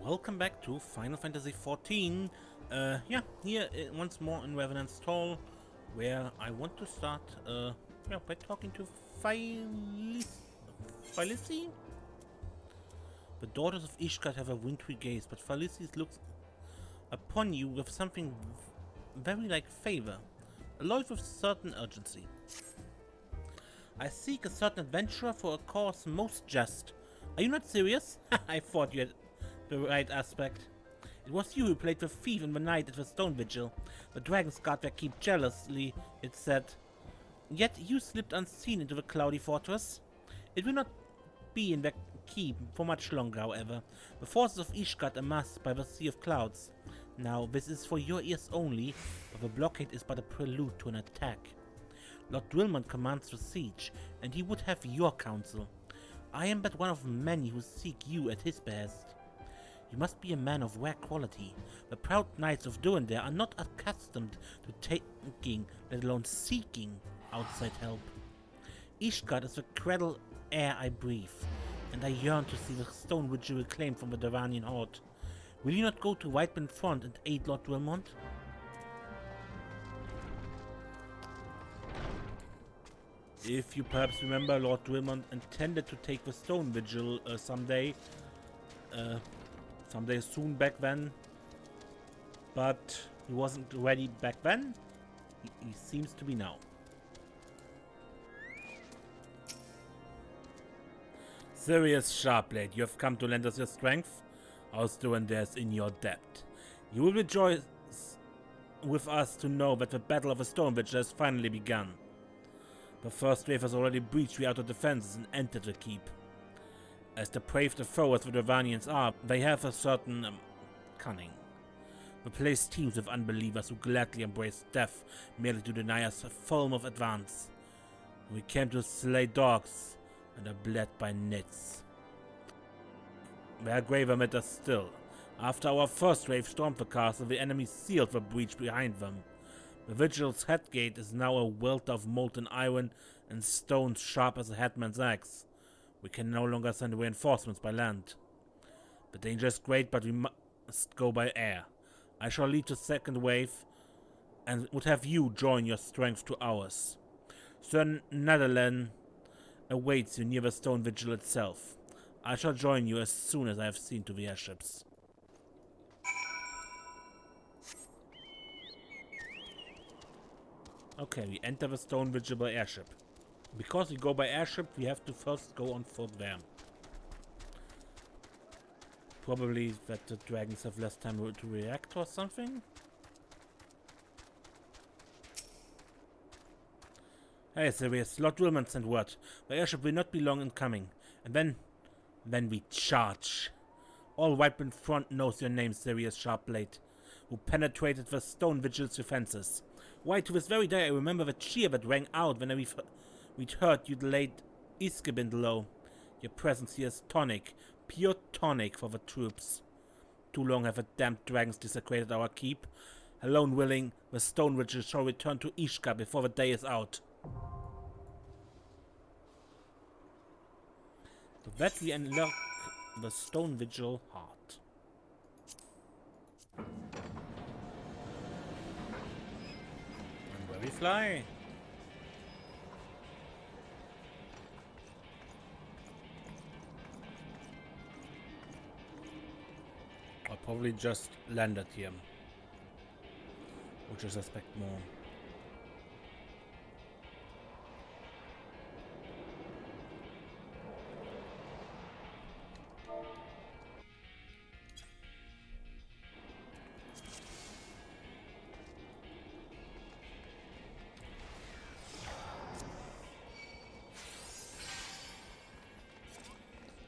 welcome back to Final Fantasy XIV. Here once more in Revenant's Hall, where I want to start by talking to Felici? The daughters of Ishgard have a wintry gaze, but Felici looks upon you with something very like favor, alloyed with certain urgency. I seek a certain adventurer for a cause most just. Are you not serious? I thought you had the right aspect. It was you who played the thief in the night at the Stone Vigil. The dragons guard their keep jealously, it said. Yet you slipped unseen into the cloudy fortress. It will not be in their keep for much longer, however. The forces of Ishgard are masked by the Sea of Clouds. Now, this is for your ears only, but the blockade is but a prelude to an attack. Lord Drillemont commands the siege, and he would have your counsel. I am but one of many who seek you at his behest. You must be a man of rare quality. The proud knights of Dravanian are not accustomed to taking, let alone seeking, outside help. Ishgard is the cradle air I breathe, and I yearn to see the Stone Vigil reclaimed from the Dravanian horde. Will you not go to Whiteman Front and aid Lord Drillemont? If you perhaps remember, Lord Drillemont intended to take the Stone Vigil someday soon back then, but he wasn't ready back then. He seems to be now. Serious Sharpblade, you have come to lend us your strength. Our Dravanian is in your debt. You will rejoice with us to know that the Battle of the Stone Vigil has finally begun. The first wave has already breached the outer defenses and entered the keep. As depraved a foe as the Dravanians are, they have a certain cunning. The place teems with unbelievers who gladly embrace death merely to deny us a film of advance. We came to slay dogs and are bled by nits. They are graver matters still. After our first wave stormed the castle, the enemy sealed the breach behind them. The Vigil's headgate is now a welter of molten iron and stones sharp as a headman's axe. We can no longer send reinforcements by land. The danger is great, but we must go by air. I shall lead the second wave and would have you join your strength to ours. Sir Netherland awaits you near the Stone Vigil itself. I shall join you as soon as I have seen to the airships. Okay, we enter the Stone Vigil by airship. Because we go by airship, we have to first go on foot there. Probably that the dragons have less time to react or something. Hey, Sirius, Lord Drillemont sent word. The airship will not be long in coming. And then we charge. All Whiteman Front knows your name, Sirius Sharpblade, who penetrated the Stone Vigil's defenses. Why, to this very day I remember the cheer that rang out when we'd heard you'd laid Iskabind low. Your presence here is tonic, pure tonic for the troops. Too long have the damned dragons desecrated our keep. Alone willing, the Stone Vigil shall return to Ishgard before the day is out. With that we unlock the Stone Vigil heart. We fly. I'll probably just landed here, which I suspect more.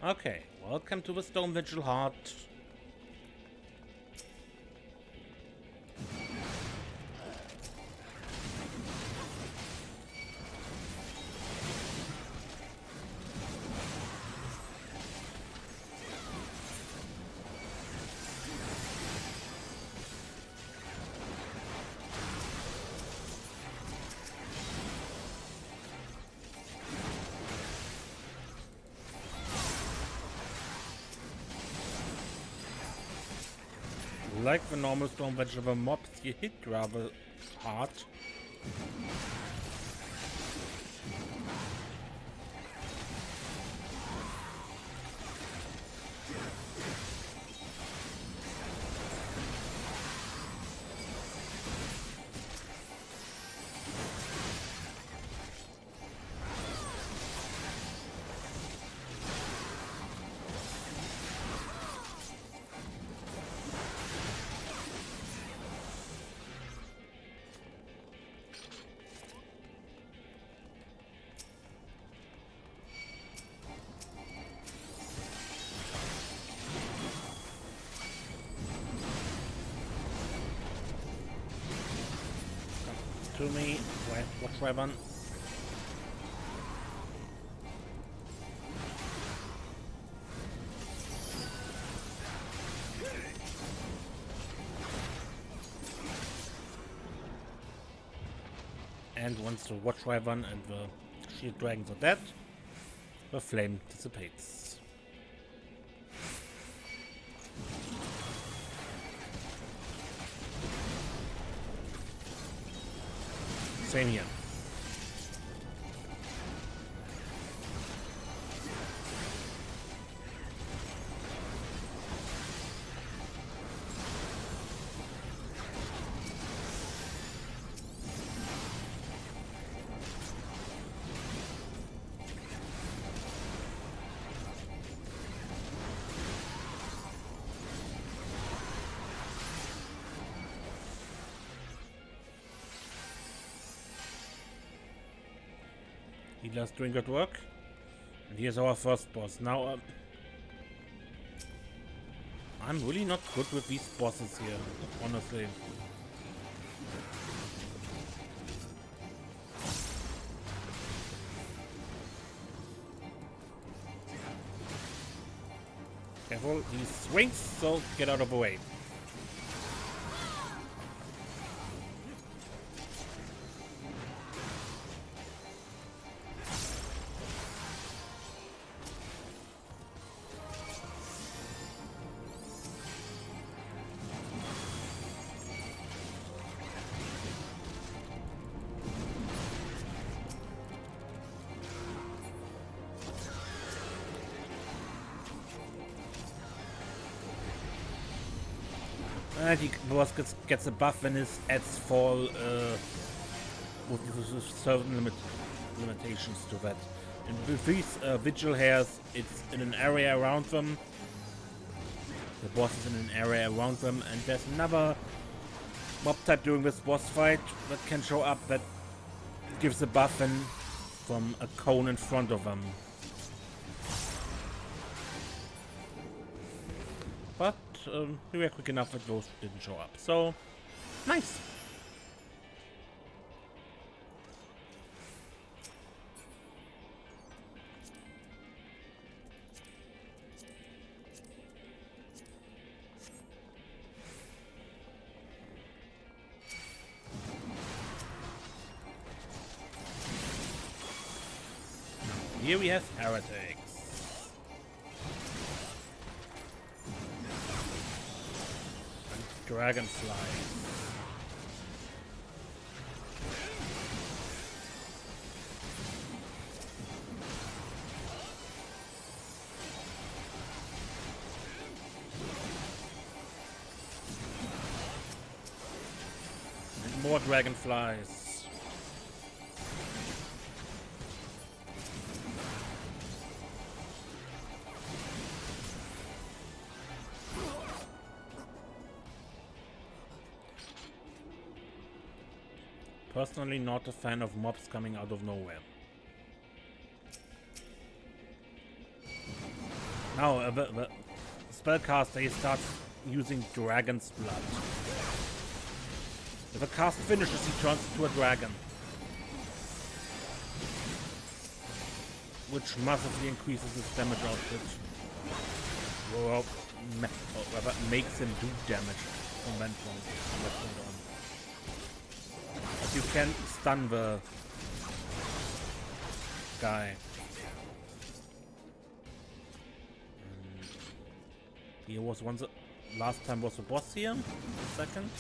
Okay, welcome to the Stone Vigil heart. Like the normal Stone Vigil mobs, you hit rather hard. To me, watch weapon. And once the watch weapon and the shield dragons are dead, the flame dissipates. Same here. Healers doing good work. And here's our first boss. Now, I'm really not good with these bosses here, honestly. Careful, he swings, so get out of the way. The boss gets a buff when his ads fall with certain limitations to that. And with these Vigil hairs, it's in an area around them. The boss is in an area around them, and there's another mob type during this boss fight that can show up that gives a buff from a cone in front of them. But we were quick enough that those didn't show up. So, nice! Here we have heretics. Dragonfly. And more dragonflies. Personally not a fan of mobs coming out of nowhere. Now the spellcaster starts using dragon's blood. If a cast finishes, he turns into a dragon, which massively increases his damage output. Or rather makes him do damage from that point on. But you can stun the guy. Here was once a last time was the boss here. Second.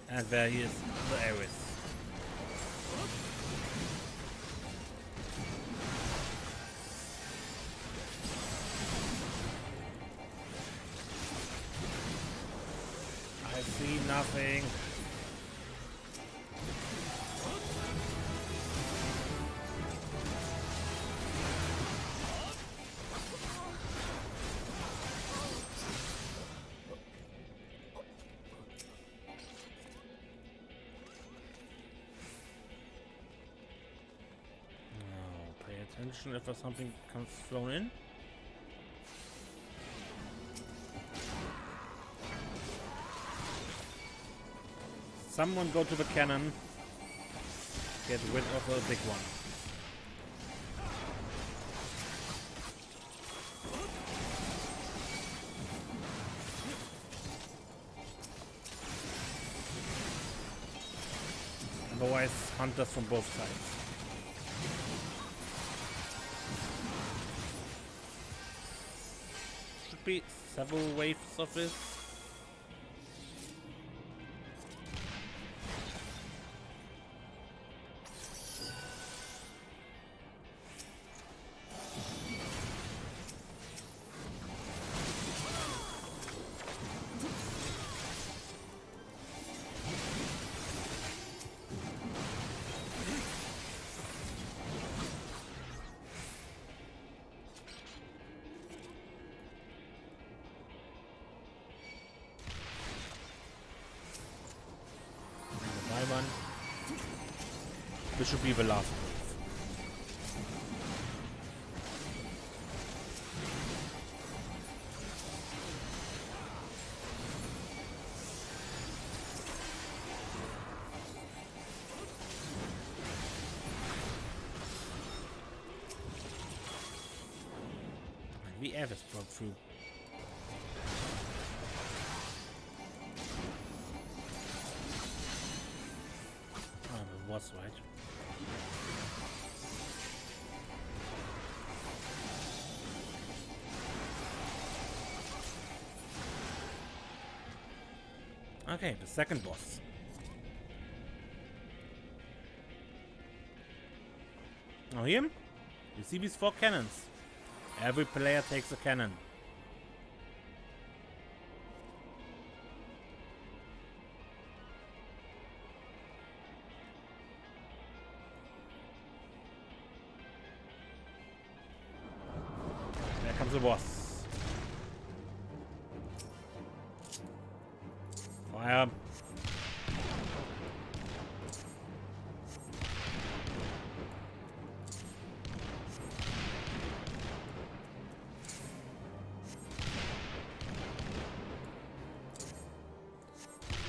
And there he is, the Ares. I see nothing. Attention if there's something comes thrown in. Someone go to the cannon. Get rid of the big one. Otherwise, hunters from both sides. Be several waves of this. This should be the last wave. The Ares broke through. Oh, it was right. Okay, the second boss. Now here, you see these 4 cannons. Every player takes a cannon. There comes the boss. Fire.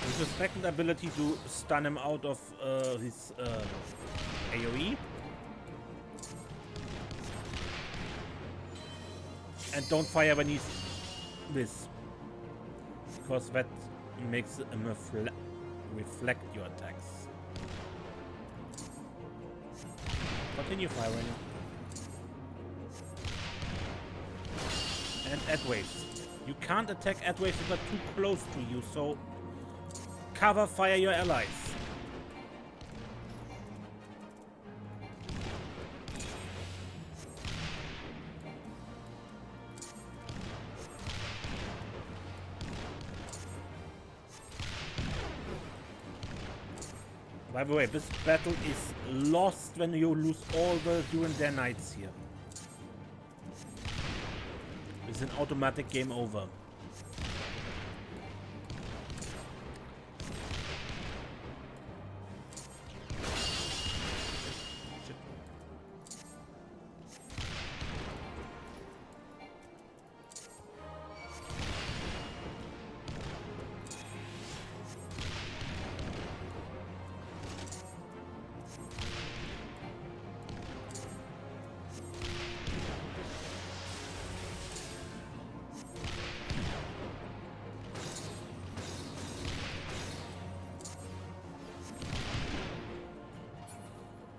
There's a second ability to stun him out of his AoE. And don't fire when he's this, because that makes him reflect your attacks. Continue firing. And add waves. You can't attack add waves if they're too close to you, so cover fire your allies. By the way, this battle is lost when you lose all the during their knights here. It's an automatic game over.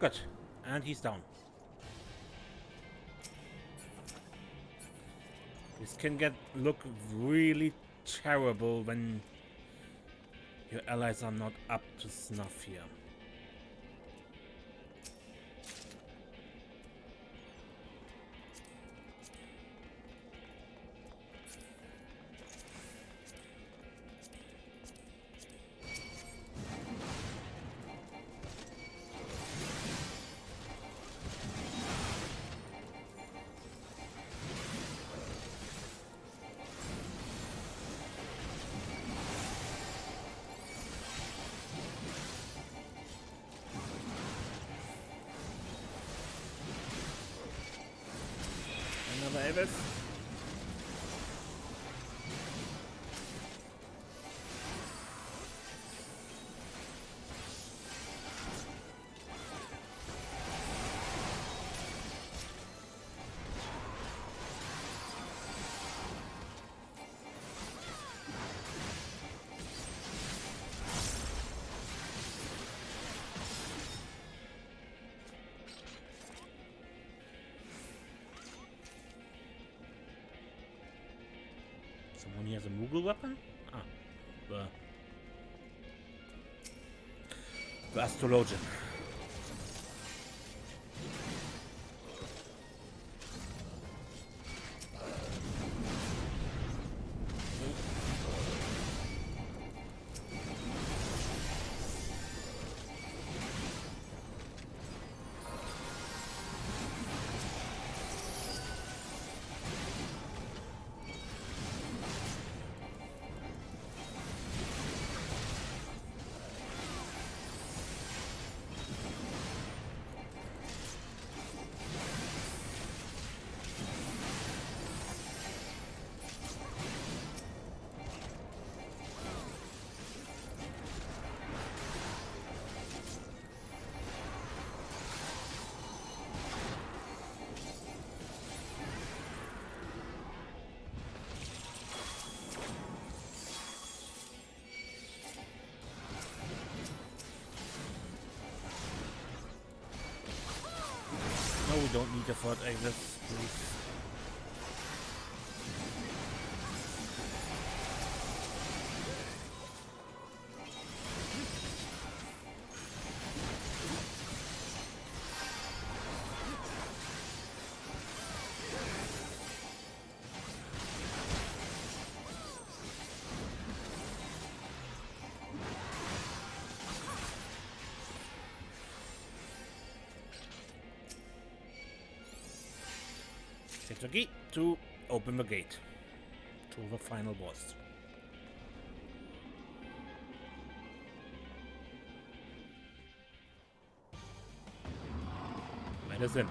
Good. And he's down. This can look really terrible when your allies are not up to snuff here. Another Avis. Someone here has a Moogle weapon? Ah, the astrologian. No, we don't need a third Avis, please. Take the key to open the gate to the final boss. Medicine.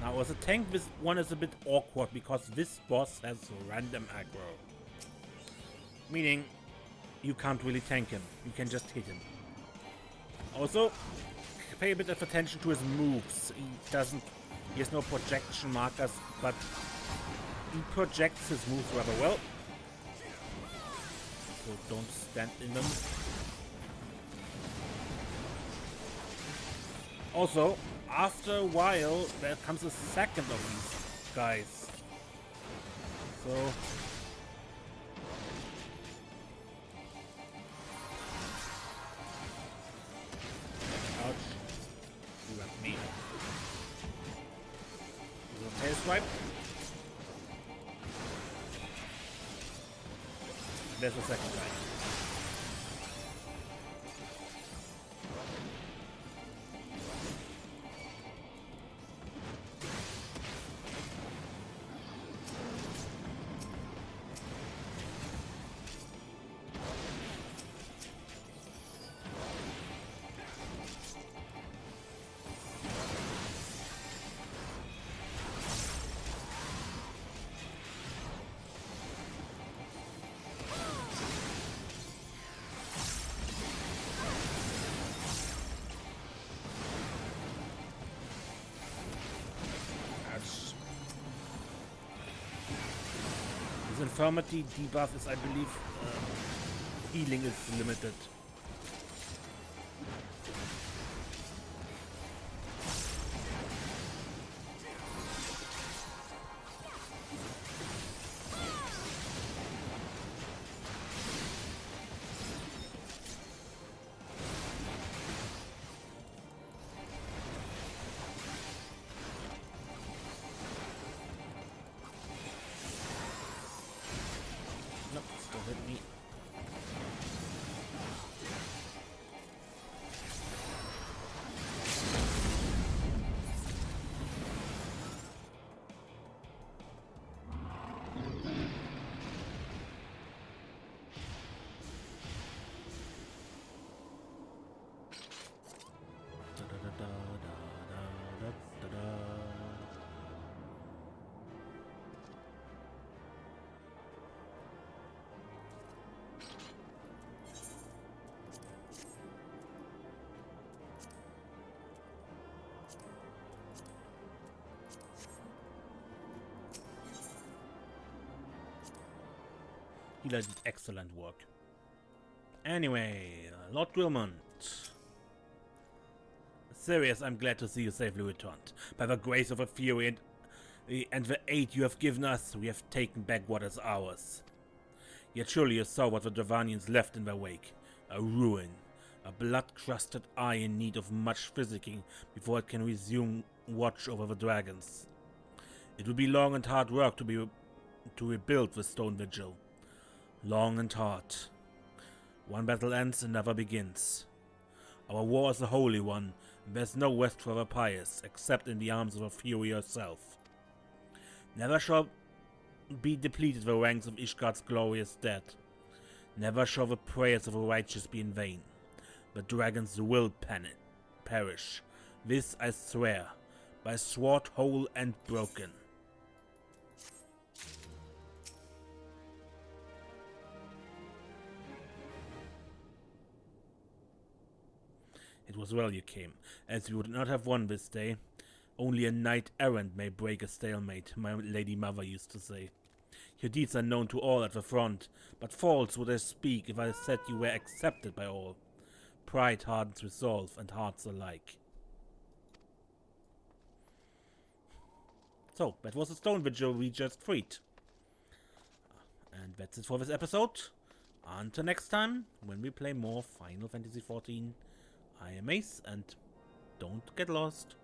Now, as a tank, this one is a bit awkward because this boss has random aggro. Meaning, you can't really tank him. You can just hit him. Also, pay a bit of attention to his moves. He has no projection markers, but he projects his moves rather well. So don't stand in them. Also, after a while, there comes a second of these guys. So tail swipe. There's the second guy. Infirmity debuff is, I believe, healing is limited. Don't hit me. He did excellent work. Anyway, Lord Drillemont. Serious, I'm glad to see you safely returned. By the grace of a fury and the aid you have given us, we have taken back what is ours. Yet surely you saw what the Dravanians left in their wake. A ruin. A blood-crusted eye in need of much physicking before it can resume watch over the dragons. It will be long and hard work to rebuild the Stone Vigil. Long and hard. One battle ends, another begins. Our war is a holy one, and there's no rest for the pious, except in the arms of a Fury herself. Never shall be depleted the ranks of Ishgard's glorious dead. Never shall the prayers of the righteous be in vain. The dragons will perish. This I swear, by sword whole and broken. It was well you came, as we would not have won this day. Only a knight-errant may break a stalemate, my lady mother used to say. Your deeds are known to all at the front, but false would I speak if I said you were accepted by all. Pride hardens resolve, and hearts alike. So, that was the Stone Vigil we just freed. And that's it for this episode. Until next time, when we play more Final Fantasy XIV. I am Ace, and don't get lost.